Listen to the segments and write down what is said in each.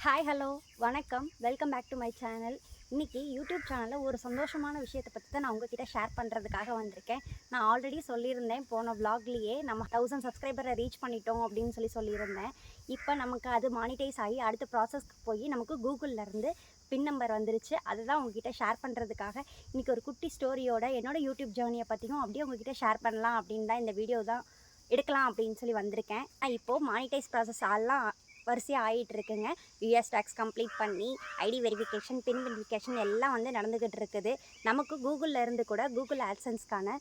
Hi hello வணக்கம் welcome back to my channel. இன்றைக்கி YouTube சேனலில் ஒரு சந்தோஷமான விஷயத்தை பற்றி தான் நான் உங்ககிட்ட ஷேர் பண்ணுறதுக்காக வந்திருக்கேன். நான் ஆல்ரெடி சொல்லியிருந்தேன் போன vlogலேயே நம்ம 1000 சப்ஸ்கிரைபரை ரீச் பண்ணிட்டோம் அப்படின்னு சொல்லியிருந்தேன். இப்போ நமக்கு அது மானிட்டைஸ் ஆகி அடுத்த ப்ராசஸ்க்கு போய் நமக்கு கூகுள்லேருந்து பின் நம்பர் வந்துருச்சு. அதை தான் உங்ககிட்ட ஷேர் பண்ணுறதுக்காக இன்றைக்கி ஒரு குட்டி ஸ்டோரியோட என்னோடய யூடியூப் ஜேர்னியை பற்றியும் அப்படியே உங்ககிட்ட ஷேர் பண்ணலாம் அப்படின்னு தான் இந்த வீடியோ தான் எடுக்கலாம் அப்படின்னு வந்திருக்கேன். இப்போது மானிட்டைஸ் ப்ராசஸ் எல்லாம் வரிசையாக ஆகிட்டுருக்குங்க. யூஎஸ் டேக்ஸ் கம்ப்ளீட் பண்ணி ஐடி வெரிஃபிகேஷன் பின் வெரிஃபிகேஷன் எல்லாம் நடந்துக்கிட்டு இருக்குது. நமக்கு கூகுளில் இருந்து கூட கூகுள் ஆட்சன்ஸ்க்கான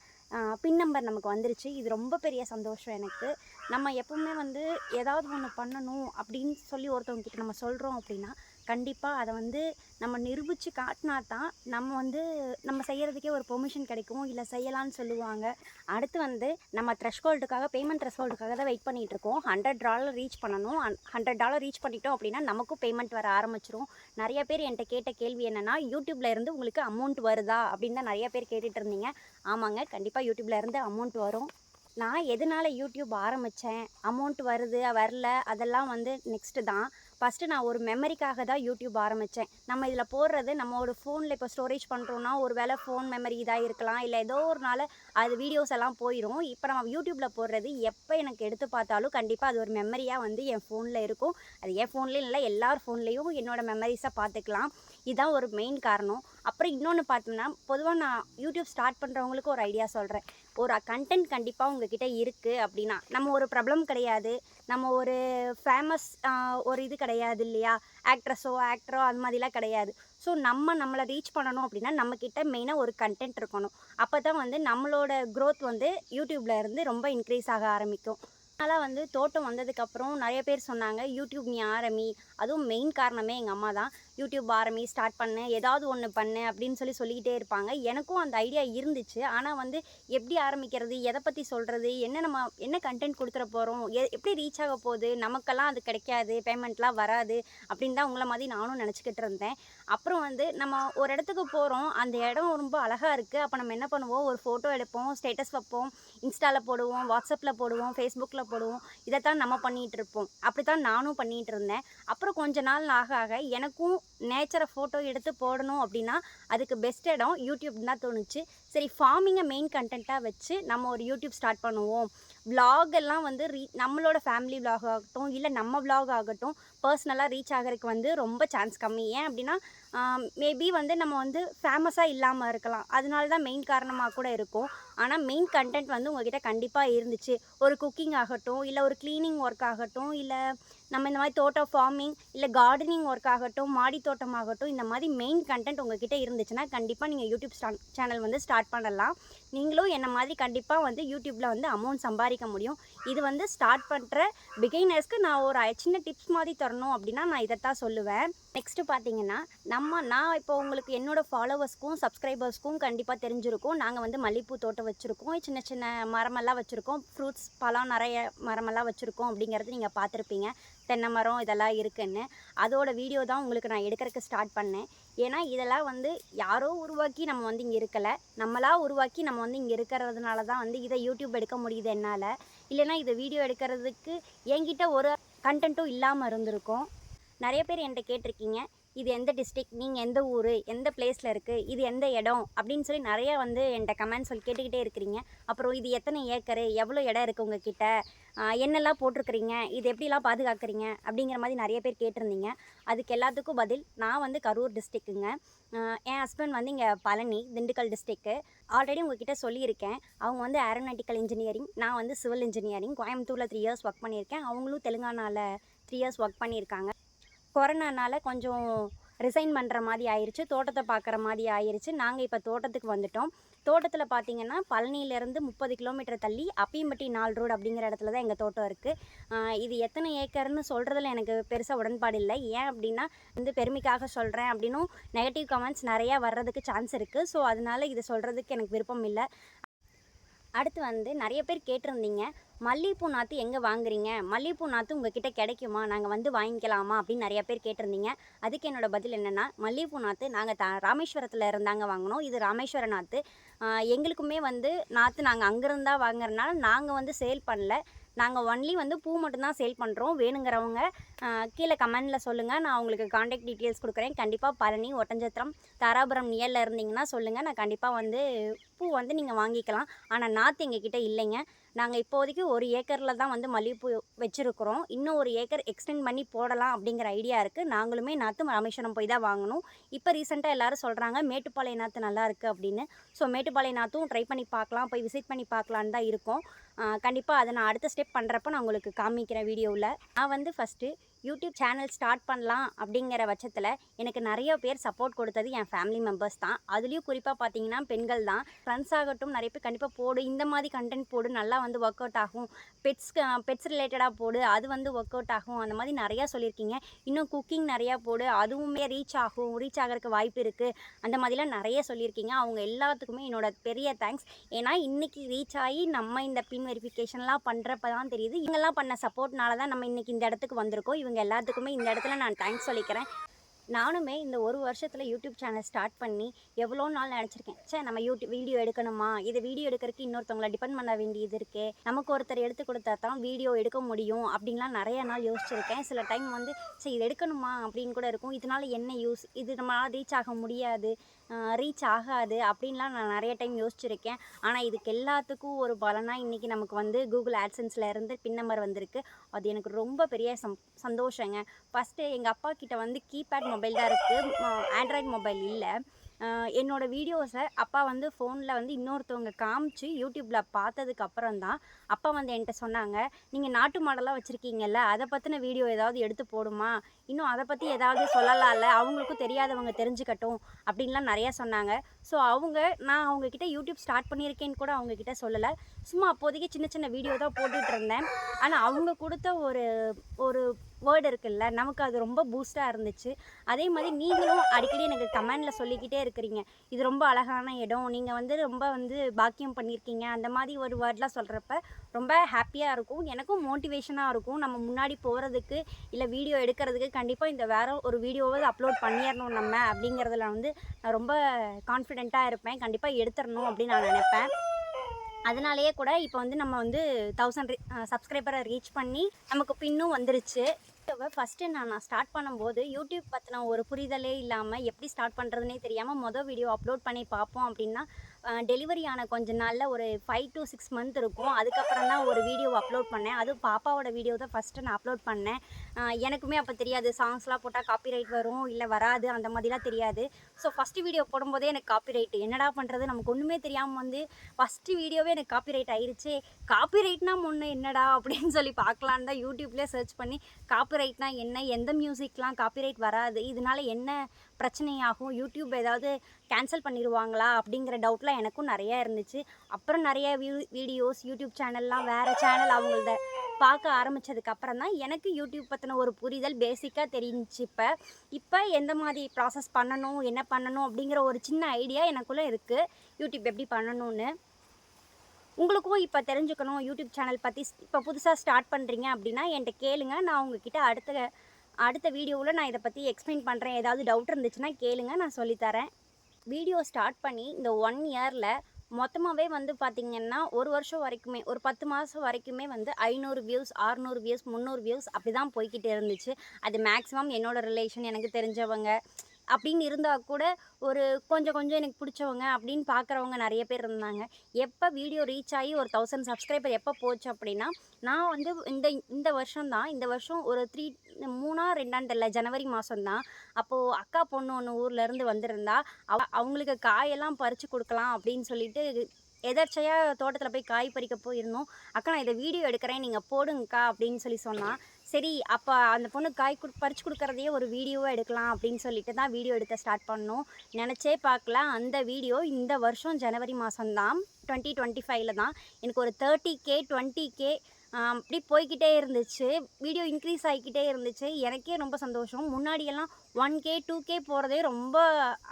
பின் நம்பர் நமக்கு வந்துருச்சு. இது ரொம்ப பெரிய சந்தோஷம் எனக்கு. நம்ம எப்பவுமே ஏதாவது ஒன்று பண்ணணும் அப்படின்னு ஒருத்தவங்ககிட்ட நம்ம சொல்கிறோம் அப்படின்னா கண்டிப்பாக அதை நம்ம நிரூபித்து காட்டினா தான் நம்ம செய்கிறதுக்கே ஒரு பெர்மிஷன் கிடைக்கும், இல்லை செய்யலான்னு சொல்லுவாங்க. அடுத்து நம்ம த்ரெஷ்ஹோல்டுக்காக பேமெண்ட் த்ரெஷ்ஹோல்டுக்காக தான் வெயிட் பண்ணிகிட்ருக்கோம். $100 ரீச் பண்ணணும். $100 ரீச் பண்ணிட்டோம் அப்படின்னா நமக்கும் பேமெண்ட் வர ஆரம்பிச்சிரும். நிறைய பேர் என்கிட்ட கேட்ட கேள்வி என்னென்னா, யூடியூப்பில் இருந்து உங்களுக்கு அமௌண்ட் வருதா அப்படின்னு தான் நிறைய பேர் கேட்டுட்டு இருந்தீங்க. ஆமாங்க, கண்டிப்பாக யூடியூப்பில் இருந்து அமௌண்ட் வரும். நான் எதனால் யூடியூப் ஆரம்பித்தேன், அமௌண்ட் வருது வரல அதெல்லாம் நெக்ஸ்ட்டு தான். ஃபஸ்ட்டு நான் ஒரு மெமரிக்காக தான் யூடியூப் ஆரம்பித்தேன். நம்ம இதில் போடுறது நம்ம ஒரு ஃபோனில் இப்போ ஸ்டோரேஜ் பண்ணுறோன்னா ஒரு வேளை ஃபோன் மெமரி இதாக இருக்கலாம், இல்லை ஏதோ ஒரு நாள் அது வீடியோஸ் எல்லாம் போயிடும். இப்போ நம்ம யூடியூப்பில் போடுறது எப்போ எனக்கு எடுத்து பார்த்தாலும் கண்டிப்பாக அது ஒரு மெமரியாக என் ஃபோனில் இருக்கும். அது என் ஃபோன்லேயும் இல்லை, எல்லார் ஃபோன்லேயும் என்னோடய மெமரிஸை பார்த்துக்கலாம். இதுதான் ஒரு மெயின் காரணம். அப்புறம் இன்னொன்று பார்த்தோம்னா, பொதுவாக நான் யூடியூப் ஸ்டார்ட் பண்ணுறவங்களுக்கு ஒரு ஐடியா சொல்கிறேன். ஒரு கண்டென்ட் கண்டிப்பாக உங்ககிட்ட இருக்குது அப்படின்னா, நம்ம ஒரு ப்ராப்ளம் கிடையாது, நம்ம ஒரு ஃபேமஸ் ஒரு இது கிடையாது இல்லையா, ஆக்டரோ அது மாதிரிலாம் கிடையாது. ஸோ நம்மளை ரீச் பண்ணணும் அப்படின்னா நம்மக்கிட்ட மெயினாக ஒரு கண்டென்ட் இருக்கணும். அப்போ தான் நம்மளோட க்ரோத் யூடியூப்பில் இருந்து ரொம்ப இன்க்ரீஸ் ஆக ஆரம்பிக்கும். அதனால் தோட்டம் வந்ததுக்கப்புறம் நிறைய பேர் சொன்னாங்க, யூடியூப் நீ ஆரம்பி. அதுவும் மெயின் காரணமே எங்கள் அம்மா தான். யூடியூப் ஆரம்பி, ஸ்டார்ட் பண்ணு, ஏதாவது ஒன்று பண்ணு அப்படின்னு சொல்லிக்கிட்டே இருப்பாங்க. எனக்கும் அந்த ஐடியா இருந்துச்சு. ஆனால் எப்படி ஆரம்பிக்கிறது, எதை பற்றி சொல்கிறது, என்ன கண்டென்ட் கொடுத்துட போகிறோம், எப்படி ரீச் ஆக போகுது, நமக்கெல்லாம் அது கிடைக்காது, பேமெண்ட்லாம் வராது அப்படின்னு தான் உங்களை மாதிரி நானும் நினச்சிக்கிட்டு இருந்தேன். அப்புறம் நம்ம ஒரு இடத்துக்கு போகிறோம், அந்த இடம் ரொம்ப அழகாக இருக்குது. அப்போ நம்ம என்ன பண்ணுவோம், ஒரு ஃபோட்டோ எடுப்போம், ஸ்டேட்டஸ் வைப்போம், இன்ஸ்டாவில் போடுவோம், வாட்ஸ்அப்பில் போடுவோம், ஃபேஸ்புக்கில் போடுவோம். இதைத்தான் நம்ம பண்ணிகிட்டு இருப்போம். அப்படி தான் நானும் பண்ணிகிட்டு இருந்தேன். அப்புறம் கொஞ்ச நாள் ஆக ஆக எனக்கும் நேச்சரை ஃபோட்டோ எடுத்து போடணும் அப்படின்னா அதுக்கு பெஸ்ட் இடம் யூடியூப் தான் தோணுச்சு. சரி, ஃபார்மிங்கை மெயின் கண்டென்ட்டாக வச்சு நம்ம ஒரு யூடியூப் ஸ்டார்ட் பண்ணுவோம். விலாக் எல்லாம் நம்மளோட ஃபேமிலி விலாக் ஆகட்டும், இல்லை நம்ம விலாக் ஆகட்டும், பர்சனலாக ரீச் ஆகிறதுக்கு ரொம்ப சான்ஸ் கம்மி. ஏன் அப்படின்னா மேபி நம்ம ஃபேமஸாக இல்லாமல் இருக்கலாம். அதனால தான் மெயின் காரணமாக கூட இருக்கும். ஆனால் மெயின் கண்டென்ட் உங்ககிட்ட கண்டிப்பாக இருந்துச்சு. ஒரு குக்கிங் ஆகட்டும், இல்லை ஒரு க்ளீனிங் ஒர்க் ஆகட்டும், இல்லை நம்ம இந்த மாதிரி தோட்டம் ஃபார்மிங், இல்லை கார்டனிங் ஒர்க் ஆகட்டும், மாடி தோட்டம் ஆகட்டும், இந்த மாதிரி மெயின் கண்டென்ட் உங்ககிட்ட இருந்துச்சுன்னா கண்டிப்பாக நீங்கள் யூடியூப் சேனல் ஸ்டார்ட் பண்ணலாம். நீங்களும் என்ன மாதிரி கண்டிப்பாக யூடியூப்பில் அமௌண்ட் சம்பாதிக்க முடியும். இது ஸ்டார்ட் பண்ணுற பிகைனர்ஸ்க்கு நான் ஒரு சின்ன டிப்ஸ் மாதிரி தரணும் அப்படின்னா நான் இதைத்தான் சொல்லுவேன். நெக்ஸ்ட்டு பார்த்தீங்கன்னா, நான் இப்போ உங்களுக்கு என்னோடய ஃபாலோவர்ஸ்க்கும் சப்ஸ்கிரைபர்ஸ்க்கும் கண்டிப்பாக தெரிஞ்சிருக்கும். நாங்கள் மல்லிகைப்பூ தோட்டம் வச்சுருக்கோம், சின்ன சின்ன மரமெல்லாம் வச்சுருக்கோம், ஃப்ரூட்ஸ் பழம் நிறைய மரமெல்லாம் வச்சுருக்கோம் அப்படிங்கிறது நீங்கள் பார்த்துருப்பீங்க. தென்னை மரம் இதெல்லாம் இருக்குதுன்னு. அதோட வீடியோ தான் உங்களுக்கு நான் எடுக்கிறதுக்கு ஸ்டார்ட் பண்ணேன். ஏன்னா இதெல்லாம் யாரோ உருவாக்கி நம்ம இங்கே இருக்கலை, நம்மளாக உருவாக்கி நம்ம இங்கே இருக்கிறதுனால தான் இதை யூடியூப் எடுக்க முடியுது என்னால். இல்லைனா இதை வீடியோ எடுக்கிறதுக்கு என்கிட்ட ஒரு கண்டென்ட்டும் இல்லாமல் இருந்திருக்கும். நிறைய பேர் என்கிட்ட கேட்டிருக்கீங்க, இது எந்த டிஸ்ட்ரிக்ட், நீங்கள் எந்த ஊர், எந்த பிளேஸில் இருக்குது, இது எந்த இடம் அப்படின்னு நிறையா என்கிட்ட கமெண்ட்ஸ் கேட்டுக்கிட்டே இருக்கிறீங்க. அப்புறம் இது எத்தனை ஏக்கரு, எவ்வளோ இடம் இருக்குது உங்ககிட்ட, என்னெல்லாம் போட்டிருக்கிறீங்க, இது எப்படிலாம் பாதுகாக்கிறீங்க அப்படிங்கிற மாதிரி நிறைய பேர் கேட்டிருந்தீங்க. அதுக்கு எல்லாத்துக்கும் பதில் நான் கரூர் டிஸ்ட்ரிக்குங்க. என் ஹஸ்பண்ட் இங்கே பழனி, திண்டுக்கல் டிஸ்ட்ரிக்கு. ஆல்ரெடி உங்ககிட்ட சொல்லியிருக்கேன். அவங்க ஏரோநாட்டிக்கல் இன்ஜினியரிங், நான் சிவில் இன்ஜினியரிங். கோயம்புத்தூரில் 3 இயர்ஸ் ஒர்க் பண்ணியிருக்கேன். அவங்களும் தெலுங்கானாவில் 3 இயர்ஸ் ஒர்க் பண்ணியிருக்காங்க. கொரோனானால கொஞ்சம் ரிசைன் பண்ணுற மாதிரி ஆயிடுச்சு, தோட்டத்தை பார்க்குற மாதிரி ஆயிடுச்சு. நாங்கள் இப்போ தோட்டத்துக்கு வந்துட்டோம். தோட்டத்தில் பார்த்திங்கன்னா பழனியிலேருந்து 30 கிலோமீட்டர் தள்ளி அப்பியம்பட்டி 4 ரோடு அப்படிங்கிற இடத்துல தான் எங்கள் தோட்டம் இருக்குது. இது எத்தனை ஏக்கர்னு சொல்கிறதுல எனக்கு பெருசாக உடன்பாடு இல்லை. ஏன் அப்படின்னா பெருமைக்காக சொல்கிறேன் அப்படின்னும் நெகட்டிவ் கமெண்ட்ஸ் நிறையா வர்றதுக்கு சான்ஸ் இருக்குது. ஸோ அதனால் இது சொல்கிறதுக்கு எனக்கு விருப்பம் இல்லை. அடுத்து நிறைய பேர் கேட்டிருந்தீங்க, மல்லிகைப்பூ நாற்று எங்கே வாங்குறீங்க, மல்லிகைப்பூ நாற்று உங்ககிட்ட கிடைக்குமா, நாங்கள் வாங்கிக்கலாமா அப்படின்னு நிறைய பேர் கேட்டிருந்தீங்க. அதுக்கு என்னோடய பதில் என்னென்னா, மல்லிகைப்பூ நாற்று நாங்கள் ராமேஸ்வரத்தில் இருந்தாங்க வாங்கினோம். இது ராமேஸ்வர நாற்று. எங்களுக்குமே நாற்று நாங்கள் அங்கேருந்தா வாங்குறதுனால நாங்கள் சேல் பண்ணல. நாங்கள் ஒன்லி பூ மட்டும்தான் சேல் பண்ணுறோம். வேணுங்கிறவங்க கீழே கமெண்டில் சொல்லுங்கள். நான் உங்களுக்கு காண்டாக்ட் டீட்டெயில்ஸ் கொடுக்குறேன். கண்டிப்பாக பழனி, ஒட்டஞ்சத்திரம், தாராபுரம் நியரில் இருந்தீங்கன்னா சொல்லுங்கள். நான் கண்டிப்பாக வந்து பூ வந்து நீங்கள் வாங்கிக்கலாம். ஆனால் நாற்று எங்ககிட்ட இல்லைங்க. நாங்கள் இப்போதைக்கு 1 ஏக்கரில் தான் வந்து மல்லிகைப்பூ வச்சுருக்குறோம். இன்னும் 1 ஏக்கர் எக்ஸ்டெண்ட் பண்ணி போடலாம் அப்படிங்கிற ஐடியா இருக்குது. நாங்களுமே நாற்று ராமேஸ்வரம் போய் தான் வாங்கணும். இப்போ ரீசெண்டாக எல்லோரும் சொல்கிறாங்க மேட்டுப்பாளையம் நாற்று நல்லா இருக்குது அப்படின்னு. ஸோ மேட்டுப்பாளையம் நாற்றும் ட்ரை பண்ணி பார்க்கலாம், போய் விசிட் பண்ணி பார்க்கலான்னு தான் இருக்கோம். கண்டிப்பாக அதை நான் அடுத்த ஸ்டெப் பண்ணுறப்போ நான் உங்களுக்கு காமிக்கிறேன் வீடியோவில். நான் வந்து ஃபஸ்ட்டு யூடியூப் சேனல் ஸ்டார்ட் பண்ணலாம் அப்படிங்கிற பட்சத்தில் எனக்கு நிறைய பேர் சப்போர்ட் கொடுத்தது என் ஃபேமிலி மெம்பர்ஸ் தான். அதுலேயும் குறிப்பாக பார்த்தீங்கன்னா பெண்கள் தான். ஃப்ரெண்ட்ஸ் ஆகட்டும் நிறைய பேர் கண்டிப்பாக போடு, இந்த மாதிரி கண்டென்ட் போடு, நல்லா வந்து ஒர்க் அவுட் ஆகும், பெட்ஸ் ரிலேட்டடாக போடு, அது வந்து ஒர்க் அவுட் ஆகும், அந்த மாதிரி நிறையா சொல்லியிருக்கீங்க. இன்னும் குக்கிங் நிறையா போடு, அதுவுமே ரீச் ஆகிறதுக்கு வாய்ப்பு இருக்குது, அந்த மாதிரிலாம் நிறைய சொல்லியிருக்கீங்க. அவங்க எல்லாத்துக்குமே என்னோட பெரிய தேங்க்ஸ். ஏன்னா இன்றைக்கி ரீச் ஆகி நம்ம இந்த பின் வெரிஃபிகேஷன்லாம் பண்ணுறப்ப தான் தெரியுது, இவங்கெல்லாம் பண்ண சப்போர்ட்னால தான் நம்ம இன்றைக்கி இந்த இடத்துக்கு வந்திருக்கோம். இவங்க எல்லாத்துக்குமே இந்த இடத்துல நான் தேங்க்ஸ் சொல்லிக்கிறேன். நானுமே இந்த 1 வருஷத்தில் யூடியூப் சேனல் ஸ்டார்ட் பண்ணி எவ்வளோ நாள் நினச்சிருக்கேன், நம்ம வீடியோ எடுக்கணுமா, இது வீடியோ எடுக்கிறதுக்கு இன்னொருத்தவங்களை டிபெண்ட் பண்ண வேண்டியது இருக்கே, நமக்கு ஒருத்தர் எடுத்து கொடுத்தா தான் வீடியோ எடுக்க முடியும் அப்படின்லாம் நிறைய நாள் யோசிச்சிருக்கேன். சில டைம் வந்து இது எடுக்கணுமா அப்படின்னு கூட இருக்கும். இதனால் என்ன யூஸ், இது நம்மளால் ரீச் ஆக முடியாது, ரீச் ஆகாது அப்படின்லாம் நான் நிறைய டைம் யோசிச்சிருக்கேன். ஆனால் இதுக்கு எல்லாத்துக்கும் ஒரு பலனாக இன்றைக்கி நமக்கு வந்து கூகுள் ஆட்சன்ஸில் இருந்து பின் நம்பர் வந்திருக்கு. அது எனக்கு ரொம்ப பெரிய சந்தோஷங்க. ஃபஸ்ட்டு எங்கள் அப்பா கிட்ட வந்து கீபேட் மொபைல் தான் இருக்குது, ஆண்ட்ராய்டு மொபைல் இல்லை. என்னோடய வீடியோஸை அப்பா வந்து ஃபோனில் வந்து இன்னொருத்தவங்க காமிச்சு யூடியூப்பில் பார்த்ததுக்கப்புறம் தான் அப்பா வந்து என்கிட்ட சொன்னாங்க, நீங்கள் நாட்டு மாடலாக வச்சுருக்கீங்கல்ல, அதை பற்றின வீடியோ ஏதாவது எடுத்து போடுமா, இன்னும் அதை பற்றி ஏதாவது சொல்லலாம்ல, அவங்களுக்கும் தெரியாதவங்க தெரிஞ்சுக்கட்டும் அப்படின்லாம் நிறையா சொன்னாங்க. ஸோ நான் அவங்கக்கிட்ட யூடியூப் ஸ்டார்ட் பண்ணியிருக்கேன்னு கூட அவங்கக்கிட்ட சொல்லலை. சும்மா அப்போதைக்கு சின்ன சின்ன வீடியோ தான் போட்டுகிட்டு இருந்தேன். ஆனால் அவங்க கொடுத்த ஒரு வேர்டு இருக்குல்ல, நமக்கு அது ரொம்ப பூஸ்ட்டாக இருந்துச்சு. அதே மாதிரி நீங்களும் அடிக்கடி எனக்கு கமெண்டில் சொல்லிக்கிட்டே இருக்கிறீங்க, இது ரொம்ப அழகான இடம், நீங்கள் வந்து ரொம்ப வந்து பாக்கியம் பண்ணியிருக்கீங்க, அந்த மாதிரி ஒரு வேர்ட்லாம் சொல்கிறப்ப ரொம்ப ஹாப்பியாக இருக்கும், எனக்கும் மோட்டிவேஷனாக இருக்கும். நம்ம முன்னாடி போகிறதுக்கு இல்லை வீடியோ எடுக்கிறதுக்கு கண்டிப்பாக இந்த வேறு ஒரு வீடியோவாவது அப்லோட் பண்ணிடணும் நம்ம அப்படிங்கிறதுல வந்து நான் ரொம்ப கான்ஃபிடெண்ட்டாக இருப்பேன். கண்டிப்பாக எடுத்துடணும் அப்படின்னு நான் நினைப்பேன். அதனாலேயே கூட இப்போ வந்து நம்ம வந்து 1000 சப்ஸ்கிரைபரை ரீச் பண்ணி நமக்கு பின்னும் வந்துருச்சு. ஃபஸ்ட்டு நான் ஸ்டார்ட் பண்ணும்போது யூடியூப் பற்றின ஒரு புரிதலே இல்லாமல் எப்படி ஸ்டார்ட் பண்ணுறதுனே தெரியாமல் வீடியோ அப்லோட் பண்ணி பார்ப்போம் அப்படின்னா டெலிவரி ஆன கொஞ்ச நாளில் ஒரு 5 to 6 மந்த் இருக்கும். அதுக்கப்புறம் தான் ஒரு வீடியோ அப்லோட் பண்ணேன். அதுவும் பாப்பாவோட வீடியோ தான் ஃபஸ்ட்டு நான் அப்லோட் பண்ணேன். எனக்குமே அப்போ தெரியாது, சாங்ஸ்லாம் போட்டால் காப்பிரைட் வரும் இல்லை வராது, அந்த மாதிரிலாம் தெரியாது. ஸோ ஃபஸ்ட்டு வீடியோ போடும்போதே எனக்கு காப்பிரைட், என்னடா பண்ணுறது, நமக்கு ஒன்றுமே தெரியாமல் வந்து ஃபஸ்ட்டு வீடியோவே எனக்கு காப்பிரைட் ஆயிடுச்சு. காப்பிரைட்னா முன்னே என்னடா அப்படின்னு சொல்லி பார்க்கலான்னு தான் யூடியூப்லேயே சர்ச் பண்ணி காப்பிரைட்னா என்ன, எந்த மியூசிக்லாம் காப்பிரைட் வராது, இதனால என்ன பிரச்சனையாகும், யூடியூப் ஏதாவது கேன்சல் பண்ணிடுவாங்களா அப்படிங்கிற டவுட்லாம் எனக்கும் நிறையா இருந்துச்சு. அப்புறம் நிறைய வீடியோஸ் யூடியூப் சேனல்லாம் வேறு சேனல் அவங்களத பார்க்க ஆரம்பித்ததுக்கப்புறம் தான் எனக்கு யூடியூப் பற்றின ஒரு புரிதல் பேசிக்காக தெரிஞ்சிச்சு. இப்போ எந்த மாதிரி ப்ராசஸ் பண்ணணும், என்ன பண்ணணும் அப்படிங்கிற ஒரு சின்ன ஐடியா எனக்குள்ளே இருக்குது, யூடியூப் எப்படி பண்ணணும்னு. உங்களுக்கும் இப்போ தெரிஞ்சுக்கணும் யூடியூப் சேனல் பற்றி, இப்போ புதுசாக ஸ்டார்ட் பண்ணுறீங்க அப்படின்னா என்கிட்ட கேளுங்க, நான் உங்ககிட்ட அடுத்த வீடியோவில் நான் இதை பற்றி எக்ஸ்பிளைன் பண்ணுறேன். ஏதாவது டவுட் இருந்துச்சுன்னா கேளுங்க, நான் சொல்லித்தரேன். வீடியோ ஸ்டார்ட் பண்ணி இந்த 1 இயரில் மொத்தமாகவே வந்து பார்த்திங்கன்னா 1 வருஷம் வரைக்குமே, ஒரு 10 மாதம் வரைக்குமே வந்து 500 வியூஸ், 600 வியூஸ், 300 வியூஸ் அப்படி தான் போய்கிட்டே இருந்துச்சு. அது மேக்ஸிமம் என்னோடய ரிலேஷன், எனக்கு தெரிஞ்சவங்க அப்படின்னு இருந்தால் கூட ஒரு கொஞ்சம் எனக்கு பிடிச்சவங்க அப்படின்னு பார்க்குறவங்க நிறைய பேர் இருந்தாங்க. எப்போ வீடியோ ரீச் ஆகி ஒரு 1000 சப்ஸ்கிரைபர் எப்போ போச்சு அப்படின்னா, நான் வந்து இந்த வருஷம் ஒரு 3ஆ 2ஆன்னு தெரியல, ஜனவரி மாதம் தான். அப்போது அக்கா பொண்ணு ஒன்று ஊர்லேருந்து வந்திருந்தா, அவங்களுக்கு காயெல்லாம் பறித்து கொடுக்கலாம் அப்படின்னு சொல்லிட்டு எதர்ச்சையாக தோட்டத்தில் போய் காய் பறிக்க போயிருந்தோம். அக்கா நான் இதை வீடியோ எடுக்கிறேன், நீங்கள் போடுங்கக்கா அப்படின்னு சொல்லி சொன்னால், சரி அப்போ அந்த பொண்ணு காய் பறித்து கொடுக்குறதையே ஒரு வீடியோவாக எடுக்கலாம் அப்படின்னு சொல்லிட்டு தான் வீடியோ எடுக்க ஸ்டார்ட் பண்ணோம். நினச்சே பார்க்கல, அந்த வீடியோ இந்த வருஷம் ஜனவரி மாதம்தான் 2025 தான் எனக்கு ஒரு 30K 20K அப்படி போய்கிட்டே இருந்துச்சு. வீடியோ இன்க்ரீஸ் ஆகிக்கிட்டே இருந்துச்சு. எனக்கே ரொம்ப சந்தோஷம். முன்னாடியெல்லாம் 1K 2K போகிறதே ரொம்ப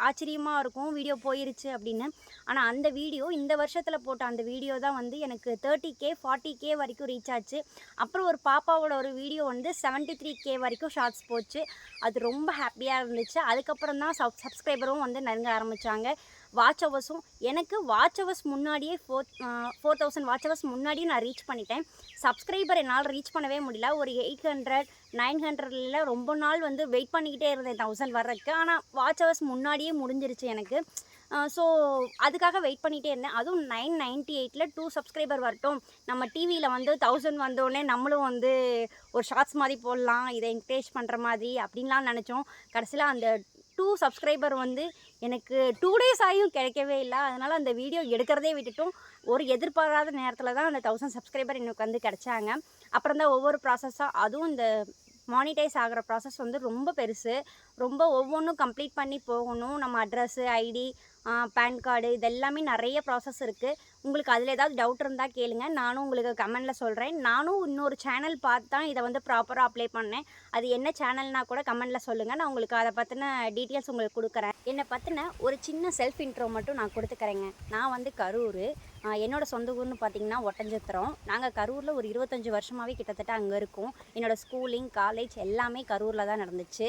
ஆச்சரியமாக இருக்கும், வீடியோ போயிருச்சு அப்படின்னு. ஆனால் அந்த வீடியோ இந்த வருஷத்தில் போட்ட அந்த வீடியோ தான் வந்து எனக்கு 30K 40K வரைக்கும் ரீச் ஆச்சு. அப்புறம் ஒரு பாப்பாவோட ஒரு வீடியோ வந்து 73K வரைக்கும் ஷார்ட்ஸ் போச்சு. அது ரொம்ப ஹாப்பியாக இருந்துச்சு. அதுக்கப்புறம் தான் சப்ஸ்கிரைபரும் வந்து நெருங்க ஆரம்பித்தாங்க. வாட்ச் ஹவர்ஸும் எனக்கு வாட்ச் ஹவர்ஸ் முன்னாடியே 4000 வாட்ச் ஹவர்ஸ் முன்னாடியே நான் ரீச் பண்ணிட்டேன். சப்ஸ்கிரைபர் என்னால் ரீச் பண்ணவே முடியல. ஒரு 800 900ல ரொம்ப நாள் வந்து வெயிட் பண்ணிக்கிட்டே இருந்தேன் 1000 வர்றதுக்கு. ஆனால் வாட்ச் ஹவர்ஸ் முன்னாடியே முடிஞ்சிருச்சு எனக்கு. ஸோ அதுக்காக வெயிட் பண்ணிகிட்டே இருந்தேன். அதுவும் 998ல் 2 சப்ஸ்கிரைபர் வரட்டும், நம்ம டிவியில் வந்து 1000 வந்தோடனே நம்மளும் வந்து ஒரு ஷார்ட்ஸ் மாதிரி போடலாம், இதை என்கரேஜ் பண்ணுற மாதிரி அப்படின்லாம் நினச்சோம். கடைசியில் அந்த 2 சப்ஸ்கிரைபர் வந்து எனக்கு 2 டேஸ் ஆகியும் கிடைக்கவே இல்லை. அதனால் அந்த வீடியோ எடுக்கிறதே விட்டுட்டோம். ஒரு எதிர்பாராத நேரத்தில் தான் அந்த 1000 சப்ஸ்கிரைபர் எனக்கு வந்து கிடைச்சாங்க. அப்புறம் தான் ஒவ்வொரு ப்ராசஸாக, அதுவும் இந்த மானிட்டைஸ் ஆகிற ப்ராசஸ் வந்து ரொம்ப பெருசு. ரொம்ப ஒவ்வொன்றும் கம்ப்ளீட் பண்ணி போகணும். நம்ம அட்ரஸ்ஸு, ஐடி, பேன் கார்டு, இது எல்லாமே நிறைய ப்ராசஸ் இருக்குது. உங்களுக்கு அதில் ஏதாவது டவுட் இருந்தால் கேளுங்க, நானும் உங்களுக்கு கமெண்டில் சொல்கிறேன். நானும் இன்னொரு சேனல் பார்த்து தான் இதை வந்து ப்ராப்பராக அப்ளை பண்ணேன். அது என்ன சேனல்னால் கூட கமெண்டில் சொல்லுங்கள், நான் உங்களுக்கு அதை பற்றின டீட்டெயில்ஸ் உங்களுக்கு கொடுக்குறேன். என்னை பற்றின ஒரு சின்ன செல்ஃப் இன்ட்ரோ மட்டும் நான் கொடுத்துக்கிறேங்க. நான் வந்து கரூர், என்னோடய சொந்த ஊர்னு பார்த்திங்கன்னா ஒட்டஞ்சத்திரம். நாங்கள் கரூரில் ஒரு 25 வருஷமாகவே கிட்டத்தட்ட அங்கே இருக்கோம். என்னோடய ஸ்கூலிங், காலேஜ் எல்லாமே கரூரில் தான் நடந்துச்சு.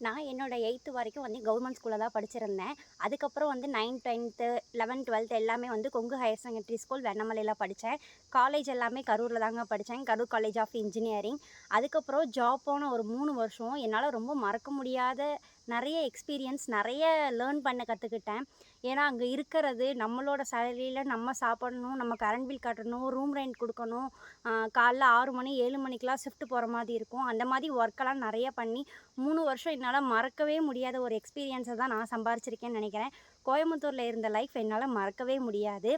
நான் என்னோடய 8th வரைக்கும் வந்து கவர்மெண்ட் ஸ்கூலில் தான் படிச்சிருந்தேன். அதுக்கப்புறம் வந்து 9th 10th 11th 12th எல்லாமே வந்து கொங்கு ஹையர் செகண்டரி ஸ்கூல் வெண்ணமலையில் படித்தேன். காலேஜ் எல்லாமே கரூரில் தாங்க படித்தேன், கரூர் காலேஜ் ஆஃப் இன்ஜினியரிங். அதுக்கப்புறம் ஜாப் போன ஒரு 3 வருஷம் என்னால் ரொம்ப மறக்க முடியாத நிறைய எக்ஸ்பீரியன்ஸ், நிறைய லேர்ன் பண்ண கற்றுக்கிட்டேன். ஏன்னா அங்கே இருக்கிறது நம்மளோட சேலரியில் நம்ம சாப்பிடணும், நம்ம கரண்ட் பில் கட்டணும், ரூம் ரெண்ட் கொடுக்கணும், காலைல 6 மணி 7 மணிக்கெலாம் ஷிஃப்ட் போகிற மாதிரி இருக்கும். அந்த மாதிரி ஒர்க்கெல்லாம் நிறைய பண்ணி 3 வருஷம் என்னால் மறக்கவே முடியாத ஒரு எக்ஸ்பீரியன்ஸை தான் நான் சம்பாரிச்சிருக்கேன்னு நினைக்கிறேன். கோயம்புத்தூரில் இருந்த லைஃப் என்னால் மறக்கவே முடியாது.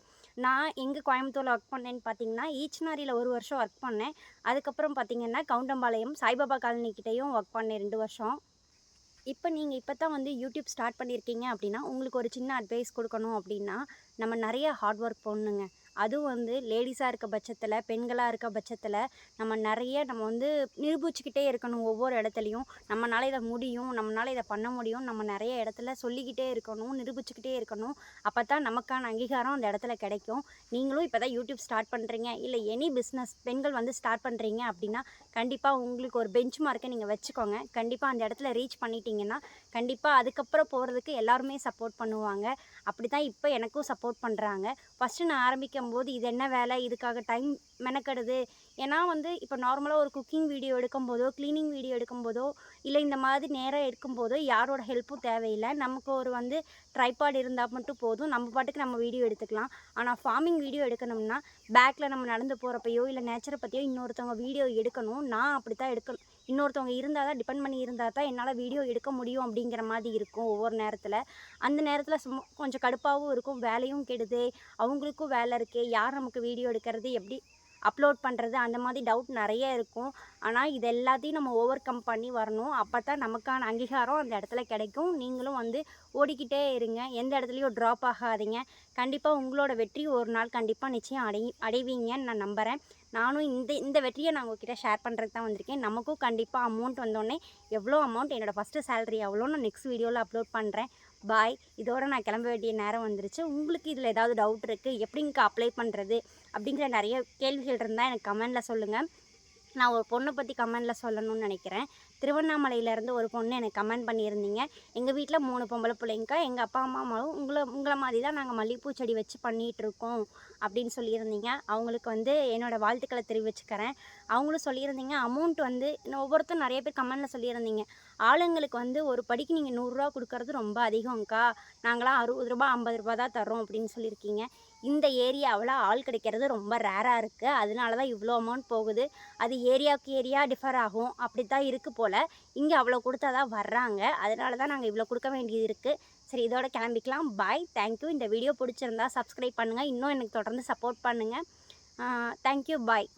நான் எங்கே கோயம்புத்தூரில் ஒர்க் பண்ணேன்னு பார்த்தீங்கன்னா, ஈச்சனாரியில் 1 வருஷம் ஒர்க் பண்ணேன். அதுக்கப்புறம் பார்த்திங்கன்னா கவுண்டம்பாளையம் சாய்பாபா காலனிக்கிட்டேயும் ஒர்க் பண்ணேன் 2 வருஷம். நீங்கள் இப்போ தான் வந்து யூடியூப் ஸ்டார்ட் பண்ணியிருக்கீங்க அப்படின்னா, உங்களுக்கு ஒரு சின்ன அட்வைஸ் கொடுக்கணும் அப்படின்னா, நம்ம நிறைய ஹார்ட் ஒர்க் போடணுங்க. அதுவும் வந்து லேடிஸாக இருக்க பட்சத்தில், பெண்களாக இருக்க பட்சத்தில் நம்ம வந்து நிரூபிச்சுக்கிட்டே இருக்கணும். ஒவ்வொரு இடத்துலையும் நம்மளால இதை முடியும், நம்மளால இதை பண்ண முடியும், நம்ம நிறைய இடத்துல சொல்லிக்கிட்டே இருக்கணும், நிரூபிச்சுக்கிட்டே இருக்கணும். அப்போ தான் நமக்கான அங்கீகாரம் அந்த இடத்துல கிடைக்கும். நீங்களும் இப்போ தான் யூடியூப் ஸ்டார்ட் பண்ணுறீங்க, இல்லை எனி பிஸ்னஸ் பெண்கள் வந்து ஸ்டார்ட் பண்ணுறீங்க அப்படின்னா, கண்டிப்பாக உங்களுக்கு ஒரு பெஞ்ச் மார்க்கை நீங்கள் வச்சுக்கோங்க. கண்டிப்பாக அந்த இடத்துல ரீச் பண்ணிட்டீங்கன்னா, கண்டிப்பாக அதுக்கப்புறம் போகிறதுக்கு எல்லாருமே சப்போர்ட் பண்ணுவாங்க. அப்படி தான் இப்போ எனக்கும் சப்போர்ட் பண்ணுறாங்க. ஃபஸ்ட்டு நான் ஆரம்பிக்கும்போது இது என்ன வேலை, இதுக்காக டைம் மெனக்கெடுது. ஏன்னா வந்து இப்போ நார்மலாக ஒரு குக்கிங் வீடியோ எடுக்கும்போதோ, க்ளீனிங் வீடியோ எடுக்கும்போதோ, இல்லை இந்த மாதிரி நேரம் எடுக்கும்போதோ யாரோட ஹெல்ப்பும் தேவையில்லை. நமக்கு ஒரு வந்து ட்ரைபாட் இருந்தால் மட்டும் போதும், நம்ம பாட்டுக்கு நம்ம வீடியோ எடுத்துக்கலாம். ஆனால் ஃபார்மிங் வீடியோ எடுக்கணும்னா பேக்கில் நம்ம நடந்து போகிறப்பையோ இல்லை நேச்சரை பற்றியோ இன்னொருத்தவங்க வீடியோ எடுக்கணும். நான் அப்படி தான் எடுக்கணும். இன்னொருத்தவங்க இருந்தால் தான், டிபெண்ட் பண்ணி இருந்தால் தான் என்னால் வீடியோ எடுக்க முடியும் அப்படிங்கிற மாதிரி இருக்கும் ஒவ்வொரு நேரத்தில். அந்த நேரத்தில் கொஞ்சம் கடுப்பாகவும் இருக்கும், வேலையும் கெடுது, அவங்களுக்கும் வேலை இருக்குது, யார் நமக்கு வீடியோ எடுக்கிறது, எப்படி அப்லோட் பண்ணுறது, அந்த மாதிரி டவுட் நிறைய இருக்கும். ஆனால் இது எல்லாத்தையும் நம்ம ஓவர் கம் பண்ணி வரணும். அப்போ தான் நமக்கான அங்கீகாரம் அந்த இடத்துல கிடைக்கும். நீங்களும் வந்து ஓடிக்கிட்டே இருங்க, எந்த இடத்துலையும் ட்ராப் ஆகாதீங்க. கண்டிப்பாக உங்களோட வெற்றி ஒரு நாள் கண்டிப்பாக நிச்சயம் அடைவீங்கன்னு நான் நம்புகிறேன். நானும் இந்த வெற்றியை நான் உங்ககிட்ட ஷேர் பண்ணுறதுக்கு தான் வந்திருக்கேன். நமக்கும் கண்டிப்பாக அமௌண்ட் வந்தோடனே எவ்வளோ அமௌண்ட், என்னோடய ஃபஸ்ட்டு சேலரி எவ்வளோன்னு நான் நெக்ஸ்ட் வீடியோவில் அப்லோட் பண்ணுறேன். பாய். இதோட நான் கிளம்ப வேண்டிய நேரம் வந்துருச்சு. உங்களுக்கு இதில் ஏதாவது டவுட் இருக்குது, எப்படிங்க அப்ளை பண்ணுறது அப்படிங்கிற நிறைய கேள்விகள் இருந்தால் எனக்கு கமெண்டில் சொல்லுங்கள். நான் ஒரு பொண்ணை பற்றி கமெண்டில் சொல்லணும்னு நினைக்கிறேன். திருவண்ணாமலையிலேருந்து ஒரு பொண்ணு எனக்கு கமெண்ட் பண்ணியிருந்தீங்க. எங்கள் வீட்டில் 3 பொம்பளை பிள்ளைங்கக்கா, எங்கள் அப்பா அம்மாவும் உங்களை மாதிரி தான் நாங்கள் மல்லிகைப்பூ செடி வச்சு பண்ணிகிட்ருக்கோம் அப்படின்னு சொல்லியிருந்தீங்க. அவங்களுக்கு வந்து என்னோடய வாழ்த்துக்களை தெரிவிச்சுக்கிறேன். அவங்களும் சொல்லியிருந்தீங்க அமௌண்ட் வந்து ஒவ்வொருத்தரும் நிறைய பேர் கமெண்டில் சொல்லியிருந்தீங்க, ஆளுங்களுக்கு வந்து ஒரு படிக்கு நீங்கள் 100 ரூபா கொடுக்கறது ரொம்ப அதிகம்க்கா, நாங்களாம் 60 ரூபா 50 ரூபா தான் தர்றோம் அப்படின்னு சொல்லியிருக்கீங்க. இந்த ஏரியாவில் ஆள் கிடைக்கிறது ரொம்ப ரேராக இருக்குது, அதனால தான் இவ்வளோ அமௌண்ட் போகுது. அது ஏரியாவுக்கு ஏரியா டிஃபர் ஆகும், அப்படி தான் இருக்குது போல். இங்கே அவ்வளோ கொடுத்தா தான் வர்றாங்க, அதனால தான் நாங்கள் இவ்வளோ கொடுக்க வேண்டியது இருக்குது. சரி, இதோட கிளம்பிக்கலாம். பாய். தேங்க்யூ. இந்த வீடியோ பிடிச்சிருந்தா சப்ஸ்கிரைப் பண்ணுங்கள், இன்னும் எனக்கு தொடர்ந்து சப்போர்ட் பண்ணுங்கள். தேங்க்யூ. பாய்.